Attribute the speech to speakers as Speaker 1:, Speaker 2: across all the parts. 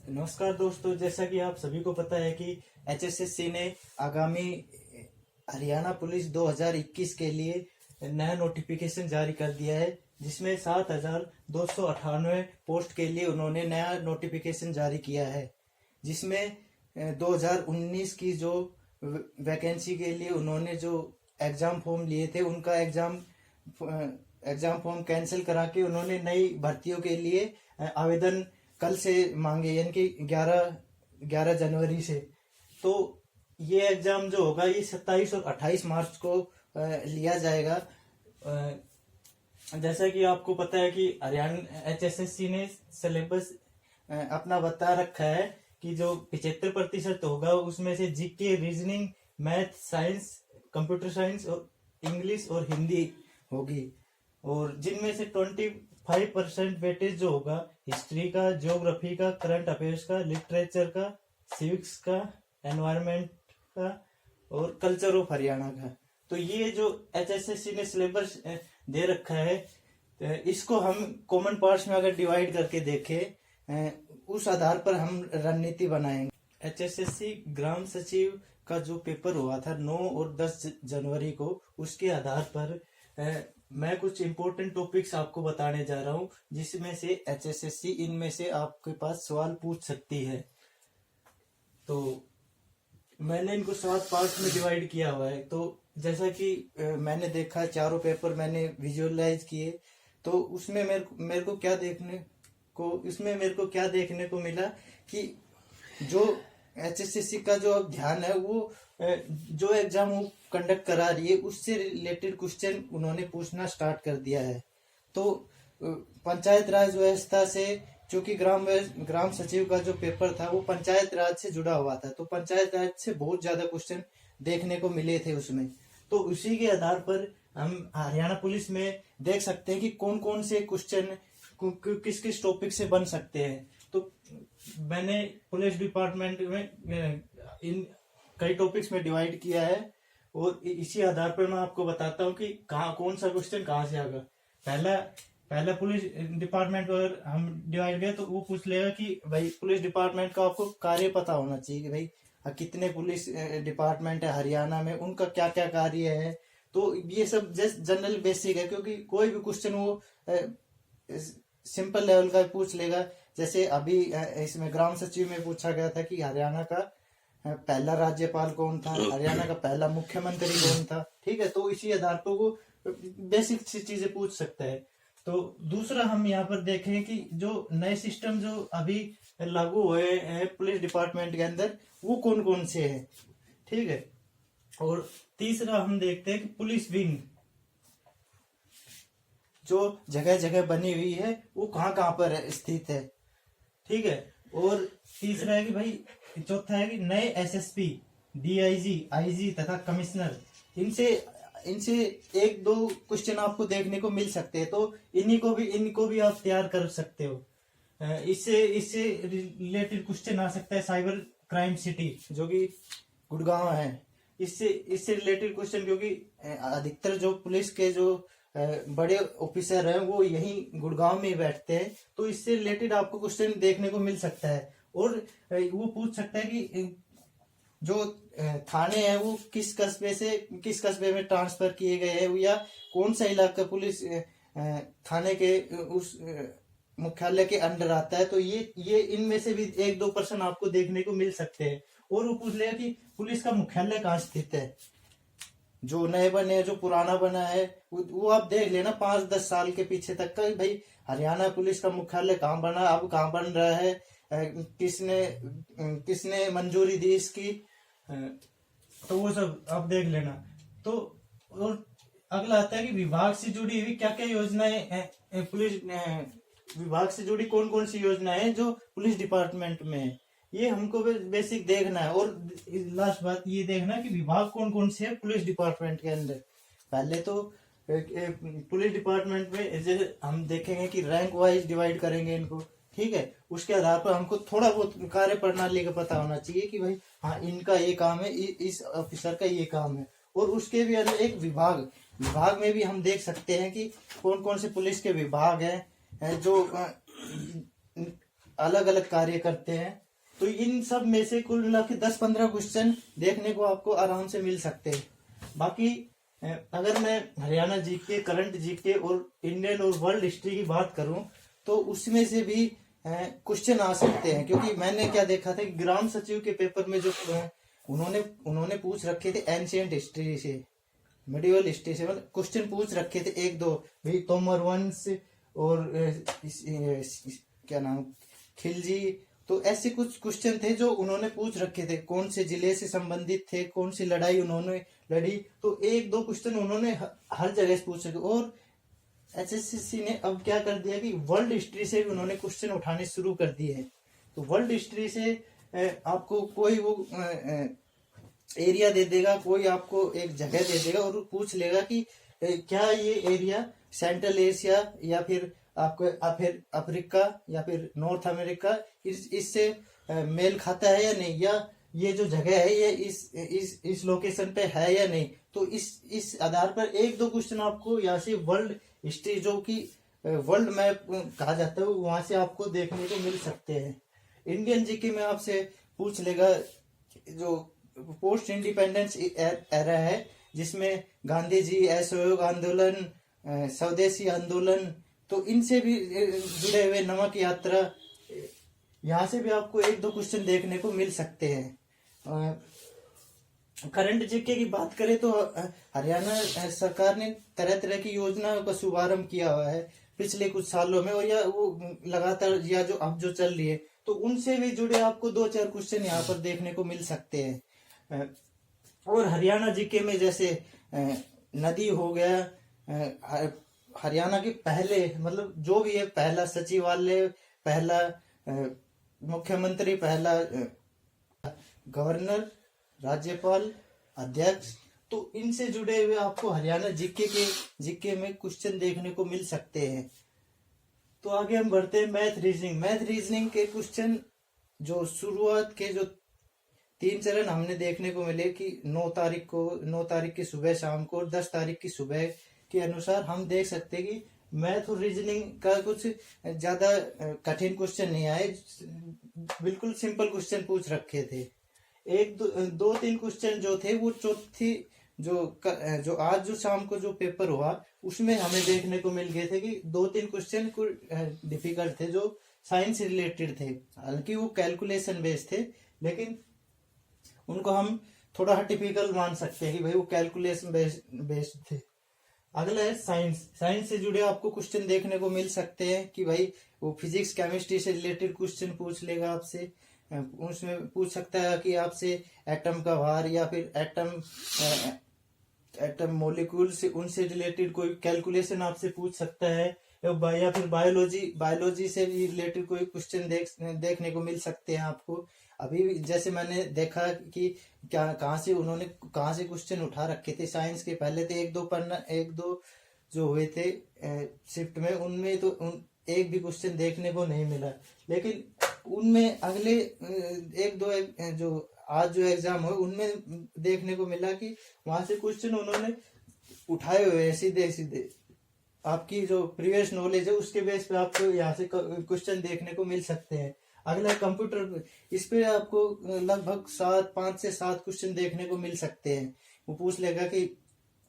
Speaker 1: नमस्कार दोस्तों, जैसा कि आप सभी को पता है कि एचएसएससी ने आगामी हरियाणा पुलिस 2021 के लिए नया नोटिफिकेशन जारी कर दिया है, जिसमें 7,298 पोस्ट के लिए उन्होंने नया नोटिफिकेशन जारी किया है। जिसमें 2019 की जो वैकेंसी के लिए उन्होंने जो एग्जाम फॉर्म लिए थे, उनका एग्जाम फॉर्म कैंसिल करा के उन्होंने नई भर्तियों के लिए आवेदन कल से मांगे, यानी कि 11 जनवरी से। तो ये एग्जाम जो होगा ये 27 और 28 मार्च को लिया जाएगा। जैसा कि आपको पता है कि हरियाणा एचएसएससी ने सिलेबस अपना बता रखा है कि जो 75% होगा उसमें से GK, reasoning, math, science, computer science और इंग्लिश और हिंदी होगी। और जिनमें से 25% वेटेज जो होगा हिस्ट्री का, ज्योग्राफी का, करंट अफेयर्स का, लिटरेचर का, सिविक्स का, एनवायरनमेंट का और कल्चर ऑफ हरियाणा का। तो ये जो एचएसएससी ने सिलेबस दे रखा है, इसको हम कॉमन पार्ट्स में अगर डिवाइड करके देखें, उस आधार पर हम रणनीति बनाएंगे। एचएसएससी ग्राम सचिव का जो पेपर हुआ था 9 और 10 जनवरी को, उसके आधार पर मैं कुछ इंपॉर्टेंट टॉपिक्स आपको बताने जा रहा हूं, जिसमें से एचएसएससी इनमें से आपके पास सवाल पूछ सकती है। तो मैंने इनको 7 पार्ट में डिवाइड किया हुआ है। तो जैसा कि मैंने देखा, चारों पेपर मैंने विजुअलाइज किए, तो उसमें मेरे को क्या देखने को मिला कि जो एचएसएससी का जो अब ध्यान है, वो जो एग्जाम वो कंडक्ट करा रही है उससे रिलेटेड क्वेश्चन उन्होंने पूछना स्टार्ट कर दिया है। तो पंचायत राज व्यवस्था से, चूंकि ग्राम सचिव का जो पेपर था वो पंचायत राज से जुड़ा हुआ था, तो पंचायत राज से बहुत ज्यादा क्वेश्चन देखने को मिले थे उसमें। तो उसी के आधार पर हम हरियाणा पुलिस में देख सकते हैं कि कौन कौन से क्वेश्चन किस किस टॉपिक से बन सकते हैं। तो मैंने पुलिस डिपार्टमेंट में इन कई टॉपिक्स में डिवाइड किया है, और इसी आधार पर मैं आपको बताता हूँ कि कौन सा क्वेश्चन कहाँ से आएगा। पहला पुलिस डिपार्टमेंट अगर हम डिवाइड करें तो वो पूछ लेगा कि भाई पुलिस डिपार्टमेंट का आपको कार्य पता होना चाहिए कि भाई कितने पुलिस डिपार्टमेंट है हरियाणा में, उनका क्या क्या कार्य है। तो ये सब जस्ट जनरल बेसिक है, क्योंकि कोई भी क्वेश्चन वो सिंपल लेवल का पूछ लेगा। जैसे अभी इसमें ग्राम सचिव में पूछा गया था कि हरियाणा का पहला राज्यपाल कौन था, हरियाणा का पहला मुख्यमंत्री कौन था। ठीक है, तो इसी आधार पर वो बेसिक सी चीजें पूछ सकता है। तो दूसरा हम यहाँ पर देखें कि जो नए सिस्टम जो अभी लागू हुए हैं पुलिस डिपार्टमेंट के अंदर, वो कौन कौन से हैं। ठीक है, और तीसरा हम देखते हैं कि पुलिस विंग जो जगह जगह बनी हुई है वो कहाँ कहाँ पर स्थित है। ठीक है, और तीसरा है कि भाई, चौथा है कि नए एसएसपी, डीआईजी, आईजी तथा कमिश्नर, इनसे एक दो क्वेश्चन आपको देखने को मिल सकते हैं। तो इनको भी आप तैयार कर सकते हो। इससे रिलेटेड क्वेश्चन आ सकता है साइबर क्राइम सिटी, जो कि गुड़गांव है। इससे रिलेटेड क्वेश्चन, क्योंकि अधिकतर जो पुलिस के जो बड़े ऑफिसर हैं वो यही गुड़गांव में ही बैठते हैं, तो इससे रिलेटेड आपको क्वेश्चन देखने को मिल सकता है। और वो पूछ सकता है कि जो थाने हैं वो किस कस्बे से किस कस्बे में ट्रांसफर किए गए हैं, या कौन सा इलाका पुलिस थाने के उस मुख्यालय के अंडर आता है। तो ये इनमें से भी 1-2 प्रश्न आपको देखने को मिल सकते हैं। और वो पूछ लेगा कि पुलिस का मुख्यालय कहाँ स्थित है, जो नए बने, जो पुराना बना है, वो आप देख लेना 5-10 साल के पीछे तक का, भाई हरियाणा पुलिस का मुख्यालय कहाँ बना, अब कहाँ बन रहा है, किसने मंजूरी दी इसकी, तो वो सब आप देख लेना। तो और अगला आता है कि विभाग से जुड़ी हुई क्या क्या योजनाएं पुलिस विभाग से जुड़ी कौन कौन सी योजनाएं हैं जो पुलिस डिपार्टमेंट में है, ये हमको बेसिक देखना है। और लास्ट बात ये देखना कि विभाग कौन कौन से है पुलिस डिपार्टमेंट के अंदर। पहले तो पुलिस डिपार्टमेंट में जैसे हम देखेंगे कि रैंक वाइज डिवाइड करेंगे इनको। ठीक है, उसके आधार पर हमको थोड़ा बहुत कार्य प्रणाली का पता होना चाहिए कि भाई हाँ इनका ये काम है, इस ऑफिसर का ये काम है। और उसके भी अंदर एक विभाग में भी हम देख सकते हैं कि कौन कौन से पुलिस के विभाग हैं जो अलग अलग कार्य करते हैं। तो इन सब में से कुल मिला के 10-15 क्वेश्चन देखने को आपको आराम से मिल सकते हैं। बाकी अगर मैं हरियाणा जीके, करंट जीके और इंडियन और वर्ल्ड हिस्ट्री की बात करूं तो उसमें से भी क्वेश्चन आ सकते हैं, क्योंकि मैंने क्या देखा था कि ग्राम सचिव के पेपर में जो उन्होंने पूछ रखे थे एंशियंट हिस्ट्री से, मिडिवल हिस्ट्री से, मतलब क्वेश्चन पूछ रखे थे एक दो भाई, तोमर वंश और क्या नाम, खिलजी। तो ऐसे कुछ क्वेश्चन थे जो उन्होंने पूछ रखे थे, कौन से जिले से संबंधित थे, कौन सी लड़ाई उन्होंने लड़ी। तो एक दो क्वेश्चन उन्होंने हर जगह से पूछ रखे। और एचएससीसी ने अब क्या कर दिया कि वर्ल्ड हिस्ट्री से भी उन्होंने क्वेश्चन उठाने शुरू कर दिए हैं। तो वर्ल्ड हिस्ट्री से आपको कोई वो एरिया दे देगा, कोई आपको एक जगह दे देगा और पूछ लेगा कि क्या ये एरिया सेंट्रल एशिया या फिर आपको फिर अफ्रीका या फिर नॉर्थ अमेरिका इससे मेल खाता है या नहीं, या ये जो जगह है ये इस लोकेशन पे है या नहीं। तो इस आधार पर एक दो क्वेश्चन आपको यहाँ से वर्ल्ड हिस्ट्री, जो कि वर्ल्ड मैप कहा जाता है, वहां से आपको देखने को मिल सकते हैं। इंडियन जीके में आपसे पूछ लेगा जो पोस्ट इंडिपेंडेंस एरा है, जिसमें गांधी जी, असहयोग आंदोलन, स्वदेशी आंदोलन, तो इनसे भी जुड़े हुए नमक यात्रा, यहाँ से भी आपको एक दो क्वेश्चन देखने को मिल सकते हैं। करंट जीके की बात करें तो हरियाणा सरकार ने तरह तरह की योजनाओं का शुभारंभ किया हुआ है पिछले कुछ सालों में, और या वो लगातार या जो अब जो चल रही है, तो उनसे भी जुड़े आपको 2-4 क्वेश्चन यहाँ पर देखने को मिल सकते हैं। और हरियाणा जीके में जैसे नदी हो गया, हरियाणा के पहले, मतलब जो भी है, पहला सचिवालय, पहला मुख्यमंत्री, पहला गवर्नर, राज्यपाल, अध्यक्ष, तो इनसे जुड़े हुए आपको हरियाणा जीके में क्वेश्चन देखने को मिल सकते हैं। तो आगे हम बढ़ते हैं मैथ रीजनिंग के क्वेश्चन। जो शुरुआत के जो 3 चरण हमने देखने को मिले कि 9 तारीख की सुबह शाम को और 10 तारीख की सुबह के अनुसार हम देख सकते हैं कि मैथ और रीजनिंग का कुछ ज्यादा कठिन क्वेश्चन नहीं आए, बिल्कुल सिंपल क्वेश्चन पूछ रखे थे। एक दो तीन क्वेश्चन जो थे वो चौथी जो आज जो शाम को जो पेपर हुआ उसमें हमें देखने को मिल गए थे कि 2-3 क्वेश्चन डिफिकल्ट थे जो साइंस से रिलेटेड थे। हालांकि वो कैलकुलेशन बेस्ड थे, लेकिन उनको हम थोड़ा टिपिकल मान सकते हैं कि भाई वो कैलकुलेशन बेस्ड थे। अगला है साइंस से जुड़े आपको क्वेश्चन देखने को मिल सकते हैं कि भाई वो फिजिक्स केमिस्ट्री से रिलेटेड क्वेश्चन पूछ लेगा आपसे। उसमें पूछ सकता है कि आपसे एटम का भार या फिर एटम मॉलिक्यूल से उनसे रिलेटेड कोई कैलकुलेशन आपसे पूछ सकता है, या फिर बायोलॉजी से भी रिलेटेड कोई क्वेश्चन देखने को मिल सकते हैं आपको। अभी जैसे मैंने देखा कि कहाँ से क्वेश्चन उठा रखे थे साइंस के, पहले तो एक दो जो हुए थे शिफ्ट में, उनमें तो एक भी क्वेश्चन देखने को नहीं मिला। लेकिन उनमें अगले एक दो जो आज जो एग्जाम हुए उनमें देखने को मिला कि वहां से क्वेश्चन उन्होंने उठाए हुए हैं सीधे आपकी जो प्रीवियस नॉलेज है उसके बेस पे आपको यहाँ से क्वेश्चन देखने को मिल सकते हैं। अगला कंप्यूटर, इस पे आपको लगभग 5 से 7 क्वेश्चन देखने को मिल सकते हैं। वो पूछ लेगा कि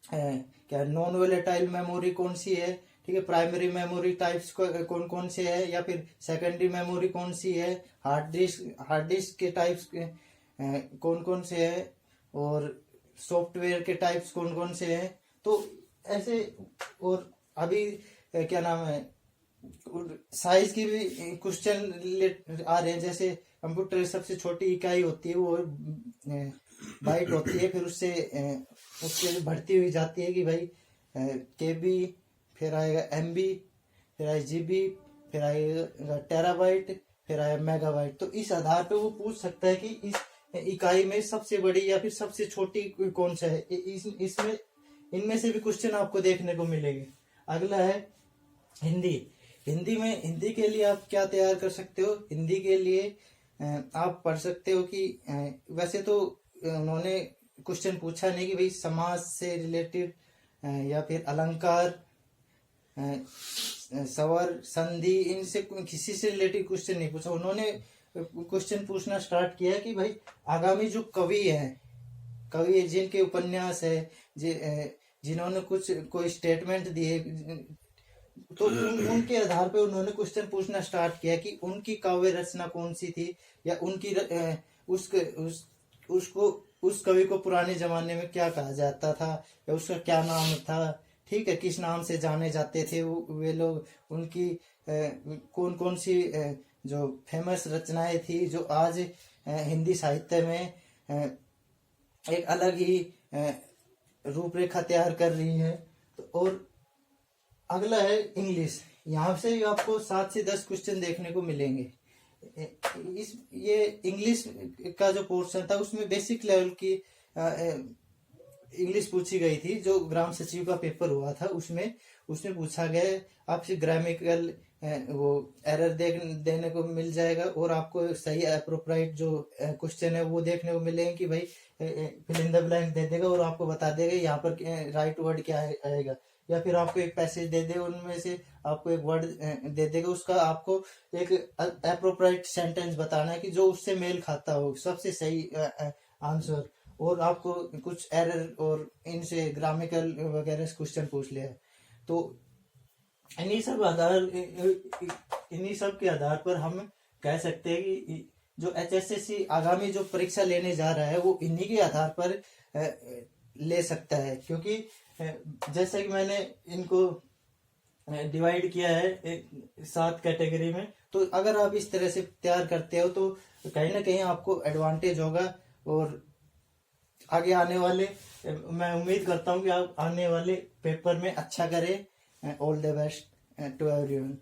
Speaker 1: क्या नॉन वोलेटाइल मेमोरी कौन सी है, ठीक है, प्राइमरी मेमोरी टाइप्स कौन कौन से है, या फिर सेकेंडरी मेमोरी कौन सी है, हार्ड डिस्क के टाइप्स कौन कौन से है, और सॉफ्टवेयर के टाइप्स कौन कौन से हैं। तो ऐसे, और अभी क्या नाम है, साइज की भी क्वेश्चन आ रहे हैं। जैसे कंप्यूटर सबसे छोटी इकाई होती है वो बाइट होती है, फिर उससे बढ़ती हुई जाती है कि भाई केबी, फिर आएगा एमबी, फिर आएगा जीबी, फिर आएगा टेराबाइट, फिर आएगा मेगाबाइट। तो इस आधार पे वो पूछ सकता है कि इस इकाई में सबसे बड़ी या फिर सबसे छोटी कौन सा है। इसमें इनमें से भी क्वेश्चन आपको देखने को मिलेंगे। अगला है हिंदी के लिए आप क्या तैयार कर सकते हो। हिंदी के लिए आप पढ़ सकते हो कि वैसे तो उन्होंने क्वेश्चन पूछा नहीं कि भाई समाज से रिलेटेड या फिर अलंकार स्वर, संधि, इनसे किसी से रिलेटेड क्वेश्चन नहीं पूछा। उन्होंने क्वेश्चन पूछना स्टार्ट किया कि भाई आगामी जो कवि है, कवि जिनके उपन्यास है, जिन्होंने कुछ कोई स्टेटमेंट दिए, तो उनके आधार पे उन्होंने क्वेश्चन पूछना स्टार्ट किया कि उनकी काव्य रचना कौन सी थी, या उनकी उसको उस कवि को पुराने जमाने में क्या कहा जाता था, या उसका क्या नाम था, ठीक है, किस नाम से जाने जाते थे वे लोग, उनकी कौन कौन सी जो फेमस रचनाएं थी जो आज हिंदी साहित्य में एक अलग ही रूपरेखा तैयार कर रही है। तो और अगला है इंग्लिश। यहाँ से भी आपको 7 से 10 क्वेश्चन देखने को मिलेंगे। ये इंग्लिश का जो पोर्शन था उसमें बेसिक लेवल की इंग्लिश पूछी गई थी। जो ग्राम सचिव का पेपर हुआ था उसमें पूछा गया, आपसे ग्रामेटिकल वो एरर देने को मिल जाएगा, और आपको सही अप्रोप्रिएट जो क्वेश्चन है वो देखने को मिलेंगे कि भाई फिल इन द ब्लैंक दे देगा और आपको बता देगा यहाँ पर राइट वर्ड क्या आएगा, या फिर आपको एक पैसेज दे देगा, उनमें से आपको एक वर्ड दे देगा, उसका आपको एक अप्रोप्रिएट सेंटेंस बताना है कि जो उससे मेल खाता हो, सबसे सही आंसर, और आपको कुछ एरर और इनसे ग्रामेटिकल वगैरह क्वेश्चन पूछ लिया। तो इन्हीं सब के आधार पर हम कह सकते हैं कि जो HSSC आगामी जो परीक्षा लेने जा रहा है वो इन्हीं के आधार पर ले सकता है, क्योंकि जैसे कि मैंने इनको डिवाइड किया है 7 कैटेगरी में, तो अगर आप इस तरह से तैयार करते हो तो कहीं ना कहीं आपको एडवांटेज होगा, और आगे आने वाले मैं उम्मीद करता हूं कि आप आने वाले पेपर में अच्छा करें। All the best to everyone.